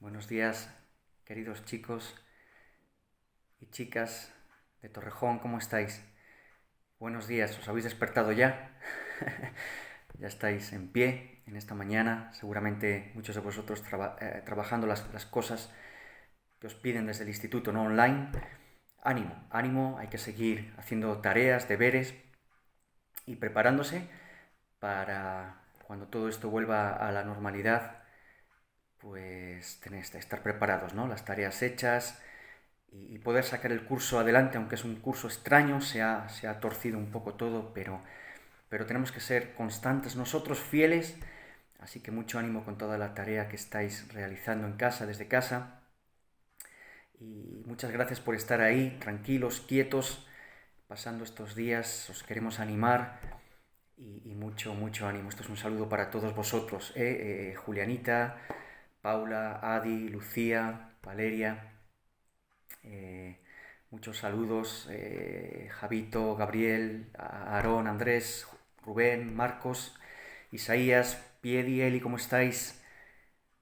Buenos días, queridos chicos y chicas de Torrejón, ¿cómo estáis? Buenos días, ¿os habéis despertado ya? Ya estáis en pie en esta mañana, seguramente muchos de vosotros trabajando las cosas que os piden desde el instituto, no online. Ánimo, ánimo, hay que seguir haciendo tareas, deberes y preparándose para cuando todo esto vuelva a la normalidad, pues tenéis que estar preparados, ¿no? Las tareas hechas y poder sacar el curso adelante, aunque es un curso extraño, se ha torcido un poco todo, pero tenemos que ser constantes nosotros, fieles, así que mucho ánimo con toda la tarea que estáis realizando en casa, desde casa, y muchas gracias por estar ahí, tranquilos, quietos, pasando estos días, os queremos animar y mucho, mucho ánimo. Esto es un saludo para todos vosotros, Julianita, Paula, Adi, Lucía, Valeria, eh, muchos saludos, Javito, Gabriel, Aarón, Andrés, Rubén, Marcos, Isaías, Piedi, Eli, ¿cómo estáis?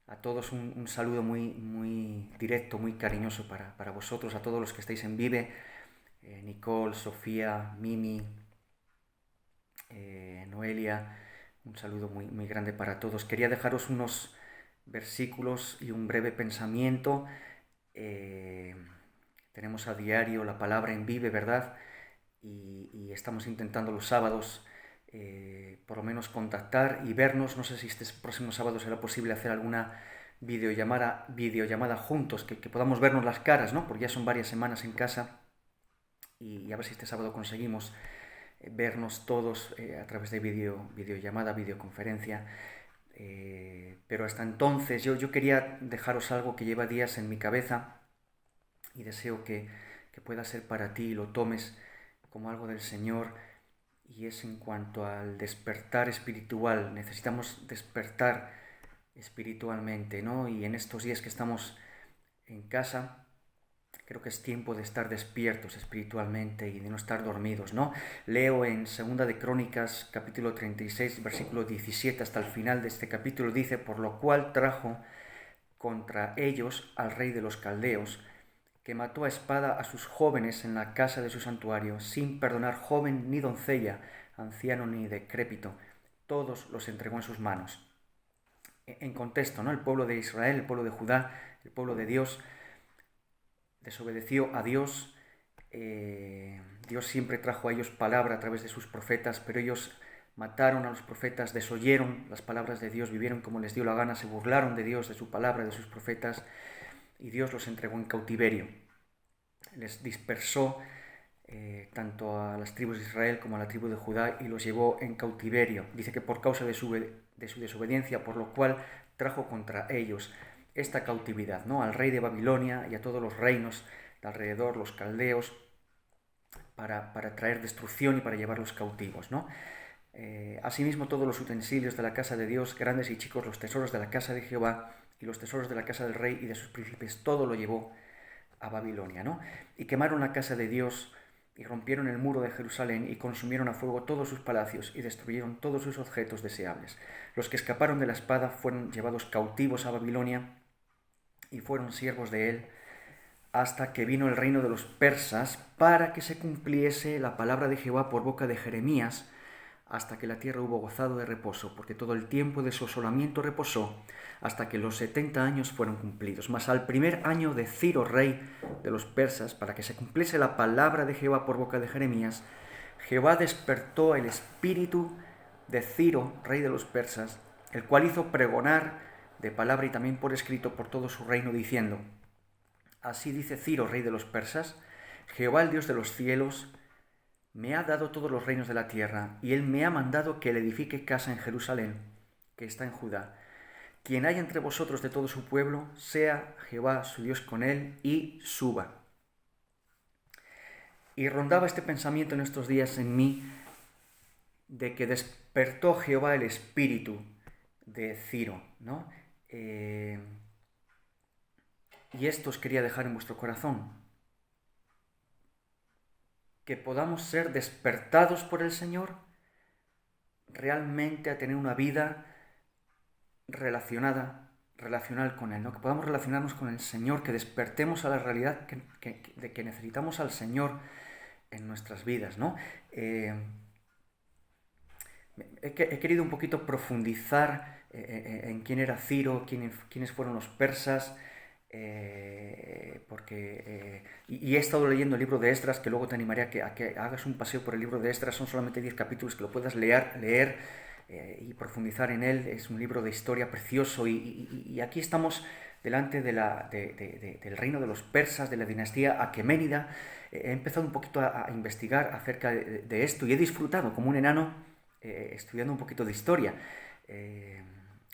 A todos un saludo muy, muy directo, muy cariñoso para vosotros, a todos los que estáis en Vive, Nicole, Sofía, Mimi, Noelia, un saludo muy, muy grande para todos. Quería dejaros unos versículos y un breve pensamiento. Eh, Tenemos a diario la palabra en Vive, ¿verdad? Y estamos intentando los sábados por lo menos contactar y vernos. No sé si este próximo sábado será posible hacer alguna videollamada juntos, que podamos vernos las caras, ¿no? Porque ya son varias semanas en casa y a ver si este sábado conseguimos vernos todos a través de videollamada, videoconferencia. Pero hasta entonces yo quería dejaros algo que lleva días en mi cabeza y deseo que pueda ser para ti y lo tomes como algo del Señor, y es en cuanto al despertar espiritual. Necesitamos despertar espiritualmente, ¿no? Y en estos días que estamos en casa, creo que es tiempo de estar despiertos espiritualmente y de no estar dormidos, ¿no? Leo en Segunda de Crónicas, capítulo 36, versículo 17, hasta el final de este capítulo, dice: por lo cual trajo contra ellos al rey de los caldeos, que mató a espada a sus jóvenes en la casa de su santuario, sin perdonar joven ni doncella, anciano ni decrépito. Todos los entregó en sus manos. En contexto, ¿no? El pueblo de Israel, el pueblo de Judá, el pueblo de Dios, desobedeció a Dios. Dios siempre trajo a ellos palabra a través de sus profetas, pero ellos mataron a los profetas, desoyeron las palabras de Dios, vivieron como les dio la gana, se burlaron de Dios, de su palabra, de sus profetas, y Dios los entregó en cautiverio. Les dispersó tanto a las tribus de Israel como a la tribu de Judá y los llevó en cautiverio. Dice que por causa de su desobediencia, por lo cual trajo contra ellos esta cautividad, ¿no? Al rey de Babilonia y a todos los reinos de alrededor, los caldeos, para traer destrucción y para llevarlos cautivos, ¿no? Asimismo, todos los utensilios de la casa de Dios, grandes y chicos, los tesoros de la casa de Jehová y los tesoros de la casa del rey y de sus príncipes, todo lo llevó a Babilonia, ¿no? Y quemaron la casa de Dios y rompieron el muro de Jerusalén y consumieron a fuego todos sus palacios y destruyeron todos sus objetos deseables. Los que escaparon de la espada fueron llevados cautivos a Babilonia y fueron siervos de él hasta que vino el reino de los persas, para que se cumpliese la palabra de Jehová por boca de Jeremías, hasta que la tierra hubo gozado de reposo, porque todo el tiempo de su asolamiento reposó, hasta que los 70 años fueron cumplidos. Mas al primer año de Ciro, rey de los persas, para que se cumpliese la palabra de Jehová por boca de Jeremías, Jehová despertó el espíritu de Ciro, rey de los persas, el cual hizo pregonar de palabra y también por escrito por todo su reino, diciendo: así dice Ciro, rey de los persas: Jehová, el Dios de los cielos, me ha dado todos los reinos de la tierra, y él me ha mandado que le edifique casa en Jerusalén, que está en Judá. Quien haya entre vosotros de todo su pueblo, sea Jehová su Dios con él, y suba. Y rondaba este pensamiento en estos días en mí, de que despertó Jehová el espíritu de Ciro, ¿no? Y esto os quería dejar en vuestro corazón, que podamos ser despertados por el Señor realmente a tener una vida relacionada, relacional con Él, ¿no? Que podamos relacionarnos con el Señor, que despertemos a la realidad de que necesitamos al Señor en nuestras vidas, ¿no? He querido un poquito profundizar en quién era Ciro, quiénes fueron los persas, y he estado leyendo el libro de Esdras, que luego te animaré a que hagas un paseo por el libro de Esdras. Son solamente 10 capítulos que lo puedas leer y profundizar en él. Es un libro de historia precioso, y aquí estamos delante del reino de los persas, de la dinastía aqueménida. He empezado un poquito a investigar acerca de esto, y he disfrutado como un enano estudiando un poquito de historia.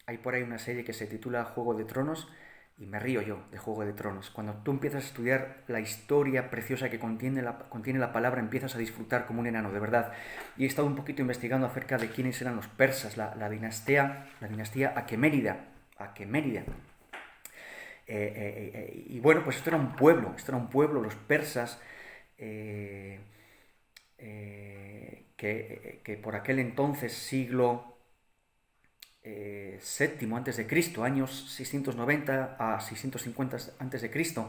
Hay por ahí una serie que se titula Juego de Tronos, y me río yo de Juego de Tronos. Cuando tú empiezas a estudiar la historia preciosa que contiene la palabra, empiezas a disfrutar como un enano, de verdad. Y he estado un poquito investigando acerca de quiénes eran los persas, la dinastía aquemérida. Y bueno, pues esto era un pueblo, los persas, que por aquel entonces, siglo séptimo antes de Cristo, años 690 a 650 antes de Cristo,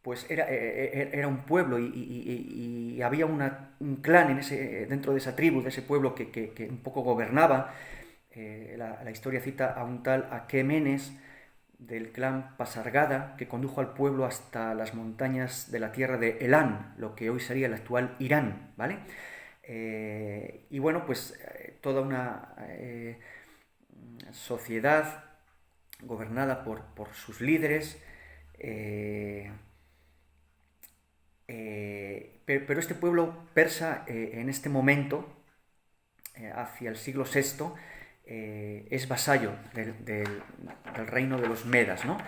pues era un pueblo, y había un clan dentro de esa tribu, de ese pueblo, que un poco gobernaba. La historia cita a un tal Aquemenes del clan Pasargada, que condujo al pueblo hasta las montañas de la tierra de Elán, lo que hoy sería el actual Irán, ¿vale? Y bueno, pues toda una sociedad gobernada por sus líderes, pero este pueblo persa, en este momento, hacia el siglo VI, es vasallo del reino de los Medas, ¿no?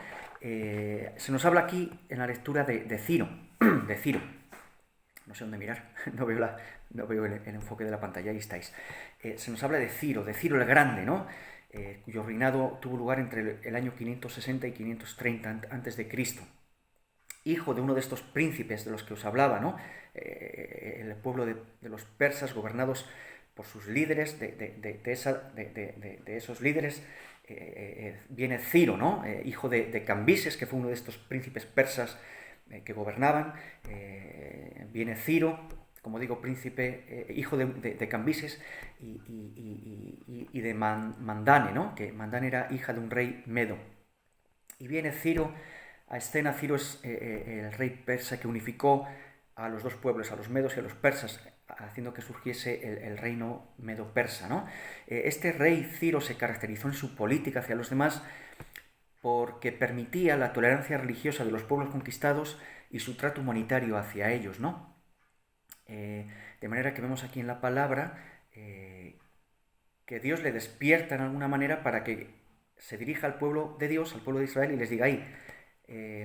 Se nos habla aquí en la lectura de Ciro, de Ciro. No sé dónde mirar, no veo el enfoque de la pantalla, ahí estáis. Se nos habla de Ciro el Grande, ¿no? Cuyo reinado tuvo lugar entre el año 560 y 530 antes de Cristo. Hijo de uno de estos príncipes de los que os hablaba, ¿no? El pueblo de los persas, gobernados por sus líderes, de esos líderes, viene Ciro, ¿no? Hijo de Cambises, que fue uno de estos príncipes persas que gobernaban. Viene Ciro, como digo, príncipe, hijo de Cambises y de Mandane, ¿no? Que Mandane era hija de un rey medo. Y viene Ciro a escena. Ciro es el rey persa que unificó a los dos pueblos, a los medos y a los persas, haciendo que surgiese el reino medo-persa, ¿no? Este rey Ciro se caracterizó en su política hacia los demás porque permitía la tolerancia religiosa de los pueblos conquistados y su trato humanitario hacia ellos, ¿no? De manera que vemos aquí en la palabra que Dios le despierta en alguna manera para que se dirija al pueblo de Dios, al pueblo de Israel, y les diga: ahí,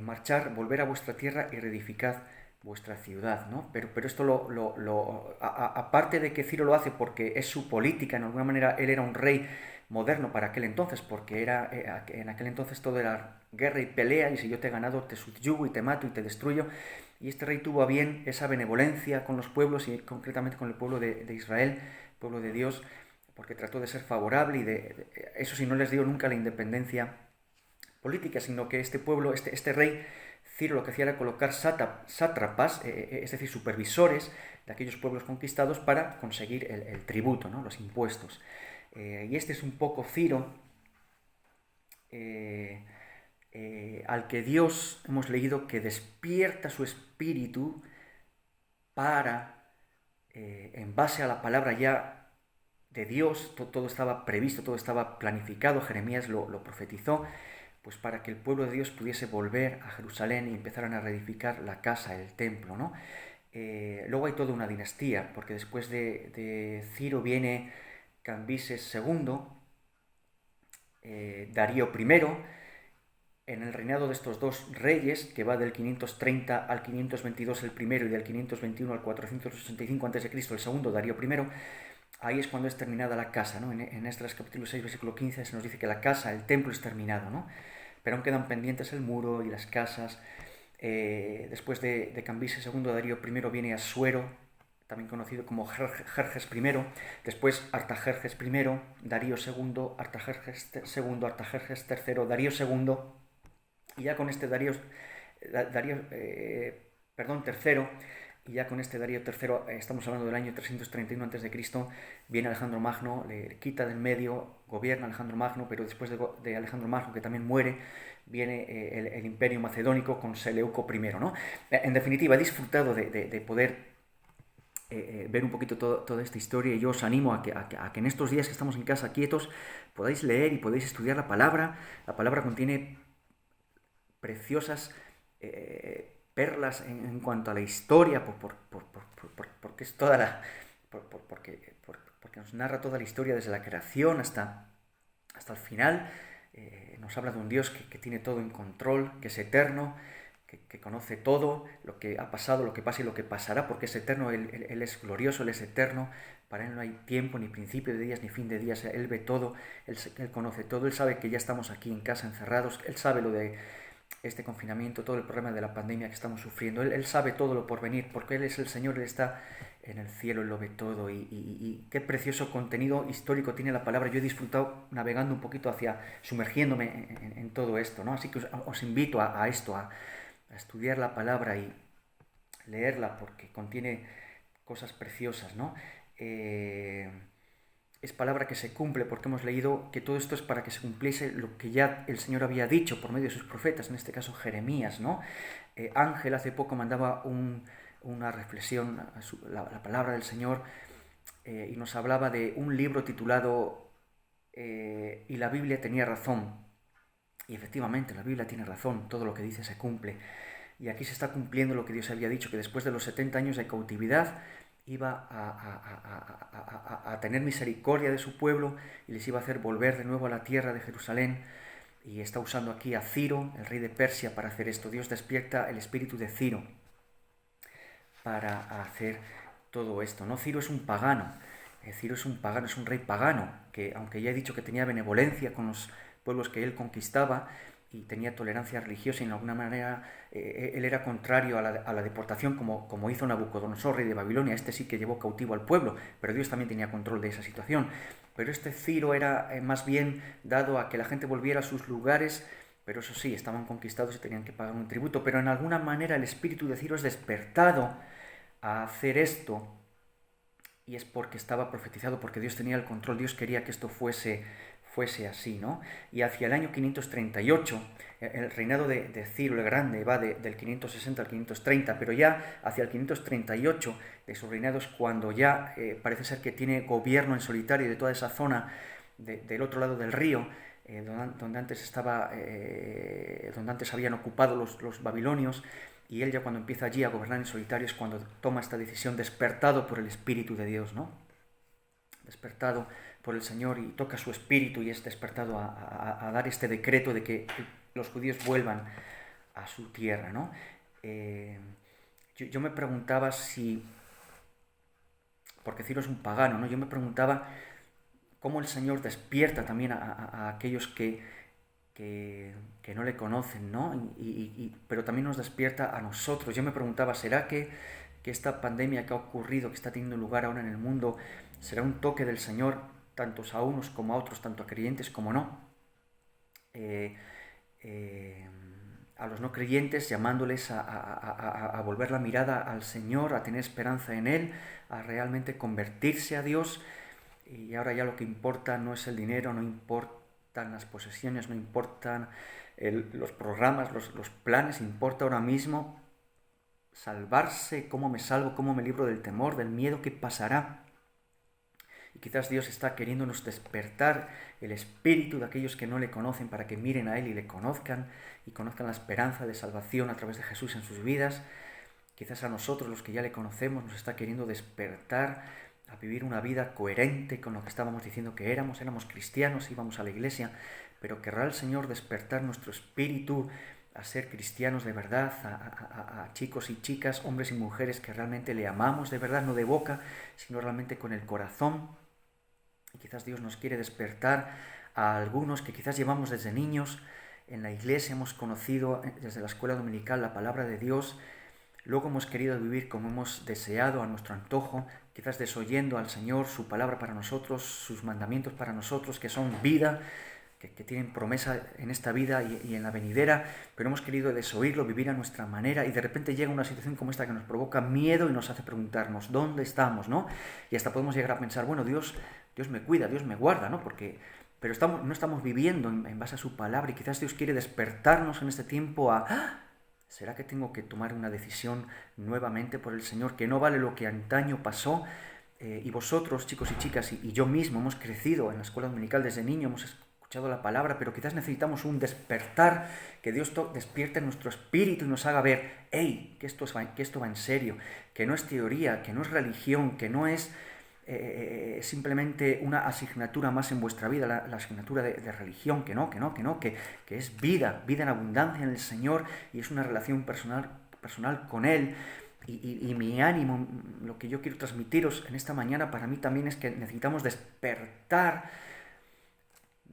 marchar, volver a vuestra tierra y reedificad vuestra ciudad, ¿no? Pero esto aparte de que Ciro lo hace porque es su política, en alguna manera él era un rey moderno para aquel entonces, porque en aquel entonces todo era guerra y pelea, y si yo te he ganado te subyugo y te mato y te destruyo. Y este rey tuvo a bien esa benevolencia con los pueblos, y concretamente con el pueblo de Israel, pueblo de Dios, porque trató de ser favorable, y eso sí, no les dio nunca la independencia política, sino que este pueblo, este rey Ciro, lo que hacía era colocar sátrapas, es decir, supervisores de aquellos pueblos conquistados, para conseguir el tributo, ¿no? Los impuestos. Y este es un poco Ciro, al que Dios, hemos leído, que despierta su espíritu para, en base a la palabra ya de Dios, todo estaba previsto, todo estaba planificado. Jeremías lo profetizó, pues para que el pueblo de Dios pudiese volver a Jerusalén y empezaran a reedificar la casa, el templo, ¿no? Luego hay toda una dinastía, porque después de Ciro viene Cambises II, Darío I. En el reinado de estos dos reyes, que va del 530 al 522 el primero y del 521 al 485 a.C. el segundo, Darío I, ahí es cuando es terminada la casa, ¿no? En Esdras capítulo 6, versículo 15, se nos dice que la casa, el templo, es terminado, ¿no? Pero aún quedan pendientes el muro y las casas. Después de Cambises II, Darío I, viene Asuero también conocido como Jerjes I, después Artajerjes I, Darío II, Artajerjes II, Artajerjes III, Darío II, y ya con este III, y ya con este Darío III, estamos hablando del año 331 a.C., viene Alejandro Magno, le quita del medio, gobierna Alejandro Magno, pero después de Alejandro Magno, que también muere, viene el Imperio Macedónico con Seleuco I, ¿no? En definitiva, he disfrutado de poder ver un poquito toda esta historia, y yo os animo a que en estos días que estamos en casa quietos podáis leer y podáis estudiar la palabra. La palabra contiene preciosas perlas en cuanto a la historia, porque es toda la... porque nos narra toda la historia desde la creación hasta el final. Nos habla de un Dios que tiene todo en control, que es eterno, que conoce todo, lo que ha pasado, lo que pasa y lo que pasará, porque es eterno, Él es glorioso, Él es eterno, para Él no hay tiempo, ni principio de días, ni fin de días, Él ve todo, Él conoce todo, Él sabe que ya estamos aquí en casa encerrados, Él sabe lo de este confinamiento, todo el problema de la pandemia que estamos sufriendo, Él sabe todo lo por venir, porque Él es el Señor, Él está en el cielo, Él lo ve todo, y qué precioso contenido histórico tiene la palabra. Yo he disfrutado navegando un poquito sumergiéndome en todo esto, ¿no? Así que os invito a esto, a estudiar la palabra y leerla, porque contiene cosas preciosas, ¿no? Es palabra que se cumple, porque hemos leído que todo esto es para que se cumpliese lo que ya el Señor había dicho por medio de sus profetas, en este caso Jeremías, ¿no? Ángel hace poco mandaba una reflexión a la palabra del Señor, y nos hablaba de un libro titulado Y la Biblia tenía razón. Y efectivamente, la Biblia tiene razón, todo lo que dice se cumple. Y aquí se está cumpliendo lo que Dios había dicho, que después de los 70 años de cautividad iba a tener misericordia de su pueblo y les iba a hacer volver de nuevo a la tierra de Jerusalén. Y está usando aquí a Ciro, el rey de Persia, para hacer esto. Dios despierta el espíritu de Ciro para hacer todo esto, ¿no? Ciro es un pagano. Ciro es un pagano, es un rey pagano, que aunque ya he dicho que tenía benevolencia con los pueblos que él conquistaba y tenía tolerancia religiosa, y en alguna manera él era contrario a la deportación, como hizo Nabucodonosor, rey de Babilonia. Este sí que llevó cautivo al pueblo, pero Dios también tenía control de esa situación. Pero este Ciro era más bien dado a que la gente volviera a sus lugares, pero eso sí, estaban conquistados y tenían que pagar un tributo. Pero en alguna manera el espíritu de Ciro es despertado a hacer esto, y es porque estaba profetizado, porque Dios tenía el control, Dios quería que esto fuese así, ¿no? Y hacia el año 538, el reinado de Ciro el Grande va del 560 al 530, pero ya hacia el 538 de su reinado es cuando ya parece ser que tiene gobierno en solitario de toda esa zona del otro lado del río, donde antes habían ocupado los babilonios. Y él ya cuando empieza allí a gobernar en solitario es cuando toma esta decisión, despertado por el Espíritu de Dios, ¿no? Despertado por el Señor, y toca su espíritu y es despertado a dar este decreto de que los judíos vuelvan a su tierra, ¿no? Yo me preguntaba porque Ciro es un pagano, ¿no? Yo me preguntaba cómo el Señor despierta también a aquellos que no le conocen, ¿no? Pero también nos despierta a nosotros. Yo me preguntaba, ¿será que esta pandemia que ha ocurrido, que está teniendo lugar ahora en el mundo, será un toque del Señor, tanto a unos como a otros, tanto a creyentes como no? A los no creyentes, llamándoles a volver la mirada al Señor, a tener esperanza en Él, a realmente convertirse a Dios. Y ahora ya lo que importa no es el dinero, no importan las posesiones, no importan los programas, los planes, importa ahora mismo salvarse, cómo me salvo, cómo me libro del temor, del miedo, qué pasará. Y quizás Dios está queriéndonos despertar el espíritu de aquellos que no le conocen, para que miren a Él y le conozcan, y conozcan la esperanza de salvación a través de Jesús en sus vidas. Quizás a nosotros, los que ya le conocemos, nos está queriendo despertar a vivir una vida coherente con lo que estábamos diciendo que éramos cristianos, íbamos a la iglesia, pero querrá el Señor despertar nuestro espíritu a ser cristianos de verdad, a chicos y chicas, hombres y mujeres que realmente le amamos de verdad, no de boca, sino realmente con el corazón. Y quizás Dios nos quiere despertar a algunos que quizás llevamos desde niños en la iglesia, hemos conocido desde la escuela dominical la palabra de Dios, Luego hemos querido vivir como hemos deseado, a nuestro antojo, quizás desoyendo al Señor, su palabra para nosotros, sus mandamientos para nosotros, que son vida, que tienen promesa en esta vida y en la venidera, pero hemos querido desoírlo, vivir a nuestra manera, y de repente llega una situación como esta que nos provoca miedo y nos hace preguntarnos ¿dónde estamos?, ¿no? Y hasta podemos llegar a pensar, bueno, Dios me cuida, Dios me guarda, ¿no? Pero no estamos viviendo en base a su palabra, y quizás Dios quiere despertarnos en este tiempo a ¿será que tengo que tomar una decisión nuevamente por el Señor? Que no vale lo que antaño pasó. Y vosotros, chicos y chicas, y yo mismo, hemos crecido en la escuela dominical desde niño, hemos escuchado la palabra, pero quizás necesitamos un despertar, que Dios despierte nuestro espíritu y nos haga ver, hey, que esto va en serio, que no es teoría, que no es religión, que no es simplemente una asignatura más en vuestra vida, la asignatura de religión, que es vida en abundancia en el Señor, y es una relación personal con Él. Y mi ánimo, lo que yo quiero transmitiros en esta mañana para mí también es que necesitamos despertar,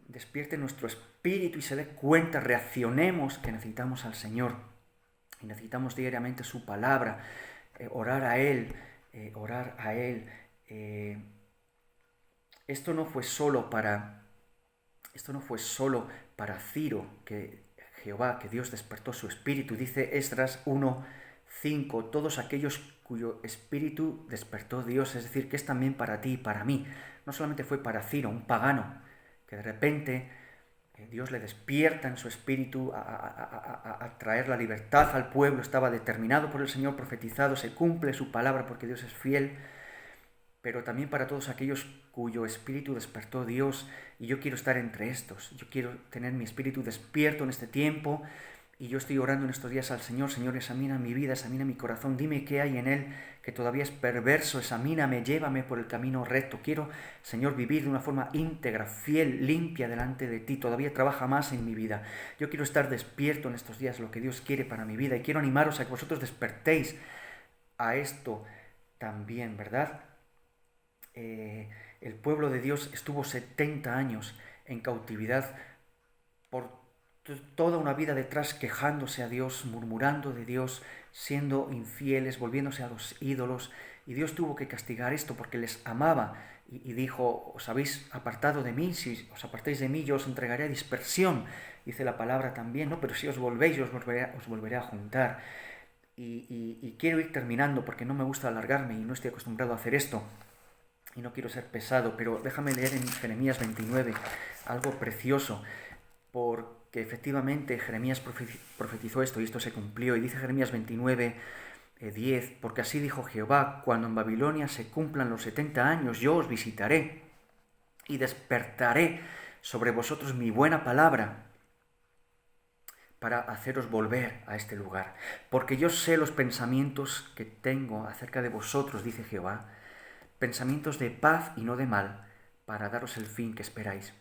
despierte nuestro espíritu y se dé cuenta, reaccionemos que necesitamos al Señor y necesitamos diariamente su palabra, orar a Él. Esto no fue solo para Ciro, que Dios despertó su espíritu. Dice Esdras 1:5, todos aquellos cuyo espíritu despertó Dios, es decir, que es también para ti y para mí. No solamente fue para Ciro, un pagano, que de repente Dios le despierta en su espíritu a traer la libertad al pueblo, estaba determinado por el Señor, profetizado, se cumple su palabra porque Dios es fiel, pero también para todos aquellos cuyo espíritu despertó Dios, y yo quiero estar entre estos, yo quiero tener mi espíritu despierto en este tiempo, y yo estoy orando en estos días al Señor: Señor, examina mi vida, examina mi corazón, dime qué hay en él que todavía es perverso, examíname, llévame por el camino recto. Quiero, Señor, vivir de una forma íntegra, fiel, limpia delante de ti, todavía trabaja más en mi vida. Yo quiero estar despierto en estos días, lo que Dios quiere para mi vida, y quiero animaros a que vosotros despertéis a esto también, ¿verdad? El pueblo de Dios estuvo 70 años en cautividad, por toda una vida detrás, quejándose a Dios, murmurando de Dios, siendo infieles, volviéndose a los ídolos, y Dios tuvo que castigar esto porque les amaba, y dijo: os habéis apartado de mí, si os apartáis de mí yo os entregaré a dispersión, dice la palabra también, ¿no? Pero si os volvéis yo os volveré a juntar. Y quiero ir terminando porque no me gusta alargarme y no estoy acostumbrado a hacer esto y no quiero ser pesado, pero déjame leer en Jeremías 29 algo precioso, porque efectivamente Jeremías profetizó esto y esto se cumplió. Y dice Jeremías 29:10, porque así dijo Jehová: cuando en Babilonia se cumplan los 70 años, yo os visitaré y despertaré sobre vosotros mi buena palabra para haceros volver a este lugar. Porque yo sé los pensamientos que tengo acerca de vosotros, dice Jehová, pensamientos de paz y no de mal, para daros el fin que esperáis.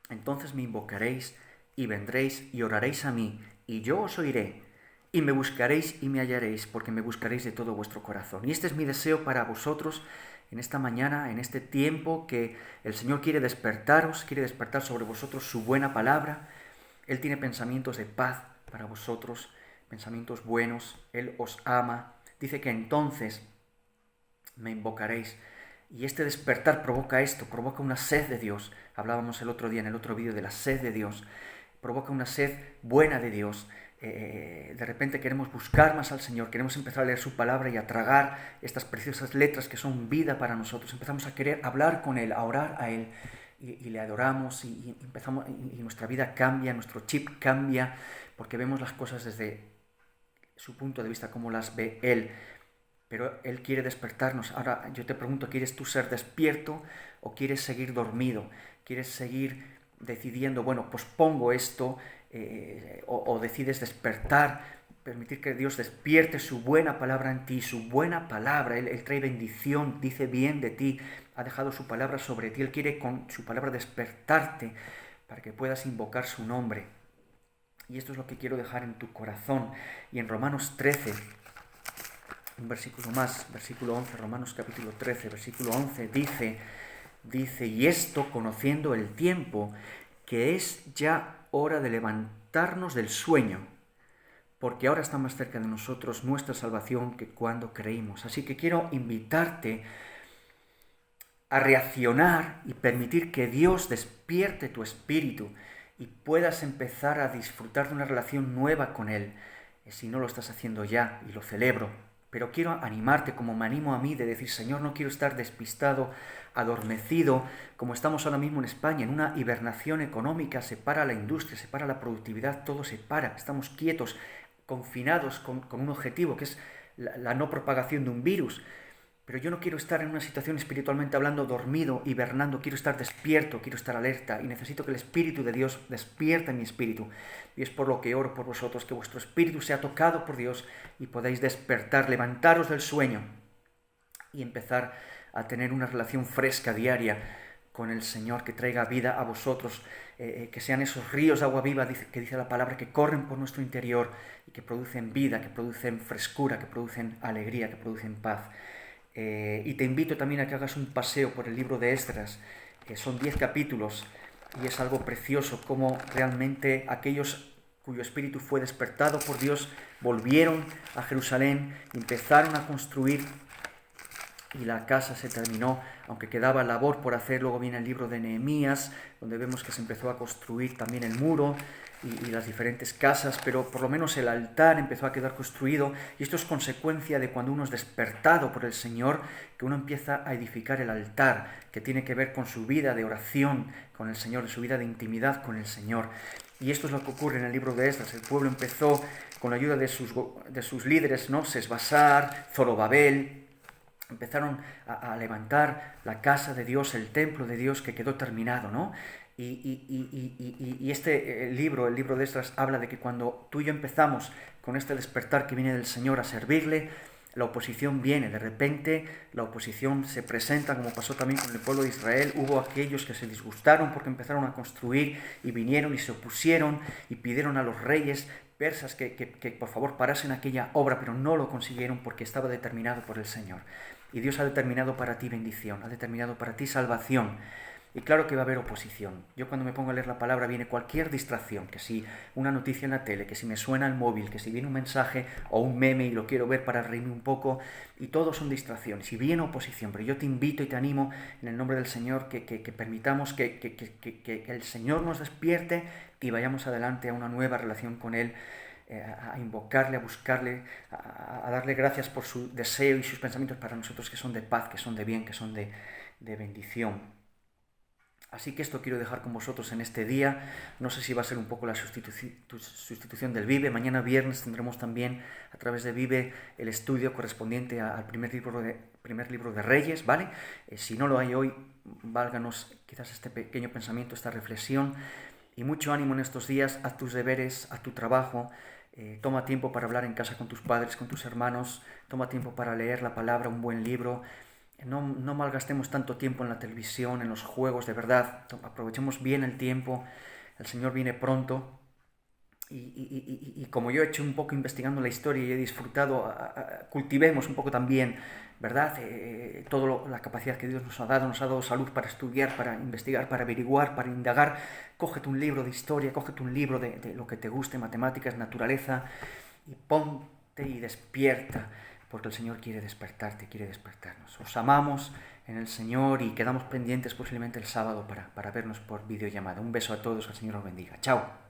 Entonces me invocaréis y vendréis y oraréis a mí, y yo os oiré, y me buscaréis y me hallaréis, porque me buscaréis de todo vuestro corazón. Y este es mi deseo para vosotros en esta mañana, en este tiempo, que el Señor quiere despertaros, quiere despertar sobre vosotros su buena palabra. Él tiene pensamientos de paz para vosotros, pensamientos buenos. Él os ama. Dice que entonces me invocaréis. Y este despertar provoca esto, provoca una sed de Dios. Hablábamos el otro día en el otro vídeo de la sed de Dios. Provoca una sed buena de Dios. De repente queremos buscar más al Señor, queremos empezar a leer su palabra y a tragar estas preciosas letras que son vida para nosotros. Empezamos a querer hablar con Él, a orar a Él, y le adoramos, y nuestra vida cambia, nuestro chip cambia, porque vemos las cosas desde su punto de vista, como las ve Él. Pero Él quiere despertarnos. Ahora yo te pregunto, ¿quieres tú ser despierto o quieres seguir dormido? ¿Quieres seguir decidiendo, bueno, pues pongo esto, o decides despertar, permitir que Dios despierte su buena palabra en ti, su buena palabra? Él trae bendición, dice bien de ti, ha dejado su palabra sobre ti. Él quiere con su palabra despertarte para que puedas invocar su nombre. Y esto es lo que quiero dejar en tu corazón. Y en Romanos 13... un versículo más, versículo 11, Romanos capítulo 13, versículo 11, dice, y esto conociendo el tiempo, que es ya hora de levantarnos del sueño, porque ahora está más cerca de nosotros nuestra salvación que cuando creímos. Así que quiero invitarte a reaccionar y permitir que Dios despierte tu espíritu y puedas empezar a disfrutar de una relación nueva con Él, si no lo estás haciendo ya, y lo celebro. Pero quiero animarte, como me animo a mí, de decir, Señor, no quiero estar despistado, adormecido, como estamos ahora mismo en España, en una hibernación económica, se para la industria, se para la productividad, todo se para, estamos quietos, confinados con un objetivo, que es la no propagación de un virus. Pero yo no quiero estar en una situación espiritualmente hablando dormido, hibernando, quiero estar despierto, quiero estar alerta y necesito que el Espíritu de Dios despierte mi espíritu. Y es por lo que oro por vosotros, que vuestro espíritu sea tocado por Dios y podáis despertar, levantaros del sueño y empezar a tener una relación fresca, diaria, con el Señor, que traiga vida a vosotros, que sean esos ríos de agua viva, que dice la palabra, que corren por nuestro interior y que producen vida, que producen frescura, que producen alegría, que producen paz. Y te invito también a que hagas un paseo por el libro de Esdras. Son 10 capítulos y es algo precioso cómo realmente aquellos cuyo espíritu fue despertado por Dios volvieron a Jerusalén, empezaron a construir y la casa se terminó, aunque quedaba labor por hacer. Luego viene el libro de Nehemías, donde vemos que se empezó a construir también el muro y las diferentes casas, pero por lo menos el altar empezó a quedar construido, y esto es consecuencia de cuando uno es despertado por el Señor, que uno empieza a edificar el altar, que tiene que ver con su vida de oración con el Señor, su vida de intimidad con el Señor. Y esto es lo que ocurre en el libro de Esdras. El pueblo empezó con la ayuda de sus líderes, ¿no? Sesbasar, Zorobabel. Empezaron a levantar la casa de Dios, el templo de Dios que quedó terminado, ¿no? Y este libro, el libro de Esdras, habla de que cuando tú y yo empezamos con este despertar que viene del Señor a servirle, la oposición viene, de repente la oposición se presenta, como pasó también con el pueblo de Israel. Hubo aquellos que se disgustaron porque empezaron a construir y vinieron y se opusieron y pidieron a los reyes persas que por favor parasen aquella obra, pero no lo consiguieron porque estaba determinado por el Señor. Y Dios ha determinado para ti bendición, ha determinado para ti salvación. Y claro que va a haber oposición. Yo cuando me pongo a leer la palabra viene cualquier distracción, que si una noticia en la tele, que si me suena el móvil, que si viene un mensaje o un meme y lo quiero ver para reírme un poco, y todo son distracciones, y viene oposición. Pero yo te invito y te animo en el nombre del Señor que permitamos que el Señor nos despierte y vayamos adelante a una nueva relación con Él, a invocarle, a buscarle, a darle gracias por su deseo y sus pensamientos para nosotros, que son de paz, que son de bien, que son de bendición. Así que esto quiero dejar con vosotros en este día. No sé si va a ser un poco la sustitución del Vive. Mañana viernes tendremos también a través de Vive el estudio correspondiente al primer libro de Reyes, ¿vale? Si no lo hay hoy, válganos quizás este pequeño pensamiento, esta reflexión. Y mucho ánimo en estos días. Haz tus deberes, haz tu trabajo. Toma tiempo para hablar en casa con tus padres, con tus hermanos. Toma tiempo para leer la palabra, un buen libro. No malgastemos tanto tiempo en la televisión, en los juegos, de verdad. Aprovechemos bien el tiempo. El Señor viene pronto. Y como yo he hecho un poco investigando la historia y he disfrutado, cultivemos un poco también, ¿verdad? Toda la capacidad que Dios nos ha dado salud para estudiar, para investigar, para averiguar, para indagar. Cógete un libro de historia, cógete un libro de lo que te guste, matemáticas, naturaleza, y ponte y despierta, porque el Señor quiere despertarte, quiere despertarnos. Os amamos en el Señor y quedamos pendientes posiblemente el sábado para vernos por videollamada. Un beso a todos, que el Señor os bendiga. Chao.